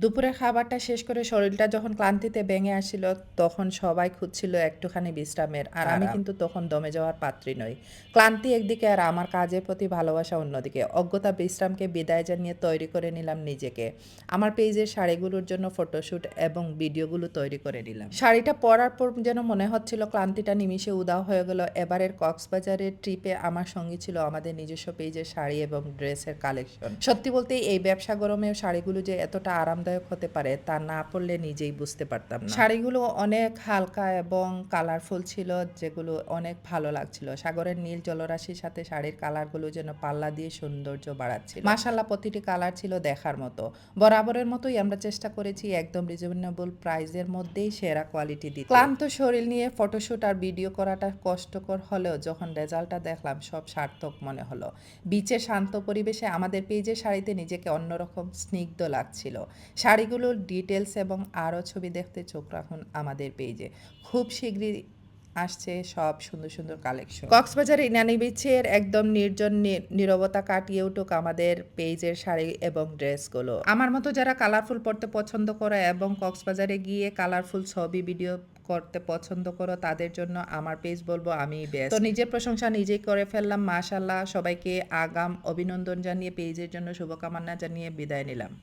দুপুরের খাবারটা শেষ করে শরীরটা যখন ক্লান্তিতে ভেঙে আসছিল, তখন সবাই খুঁজছিল একটুখানি বিশ্রামের। আর আমি কিন্তু তখন দমে যাওয়ার পাত্রী নই। ক্লান্তি একদিকে আর আমার কাজের প্রতি ভালোবাসা অন্যদিকে। অজ্ঞতা বিশ্রামকে বিদায় জানিয়ে তৈরি করে নিলাম নিজেকে। আমার পেজের শাড়িগুলোর জন্য ফটোশ্যুট এবং ভিডিওগুলো তৈরি করে নিলাম। শাড়িটা পরার পর যেন মনে হচ্ছিল ক্লান্তিটা নিমিষে উধাও হয়ে গেল। এবারের কক্সবাজারের ট্রিপে আমার সঙ্গী ছিল আমাদের নিজস্ব পেজের শাড়ি এবং ড্রেসের কালেকশন। সত্যি বলতে এই ব্যবসা গরমে শাড়িগুলো যে এতটা আরামদায়ক হতে পারে তা না পরলে নিজেই বুঝতে পারতাম না। শাড়িগুলো অনেক হালকা এবং কালারফুল ছিল, যেগুলো অনেক ভালো লাগছিল। সাগরের নীল জলরাশির সাথে শাড়ির কালারগুলো যেন পাল্লা দিয়ে সৌন্দর্য বাড়াচ্ছিল। মাশাআল্লাহ, প্রতিটি কালার ছিল দেখার মতো। বরাবরের মতোই আমরা চেষ্টা করেছি একদম রিজনেবল প্রাইসের মধ্যেই সেরা কোয়ালিটি দিতে। ক্লান্ত শরীর নিয়ে ফটোশ্যুট আর ভিডিও করাটা কষ্টকর হলেও যখন রেজাল্টটা দেখলাম সব সার্থক মনে হলো। বিচে শান্ত পরিবেশে আমাদের পেজের শাড়িতে নিজেকে অন্যরকম স্নিগ্ধ লাগছিল। শাড়িগুলোর ডিটেলস এবং আরও ছবি দেখতে চোখ রাখুন আমাদের পেজে। খুব শীঘ্রই আসছে সব সুন্দর সুন্দর কালেকশন। কক্সবাজার ইনানি বিচের একদম নির্জন নীরবতা কাটিয়ে উঠুক আমাদের পেজের শাড়ি এবং ড্রেসগুলো। আমার মতো যারা কালারফুল পরতে পছন্দ করে এবং কক্সবাজারে গিয়ে কালারফুল ছবি ভিডিও করতে পছন্দ করো, তাদের জন্য আমার পেজ বলবো আমি বেস্ট। তো নিজের প্রশংসা নিজেই করে ফেললাম। মাশাআল্লাহ, সবাইকে আগাম অভিনন্দন জানিয়ে পেজের জন্য শুভকামনা জানিয়ে বিদায় নিলাম।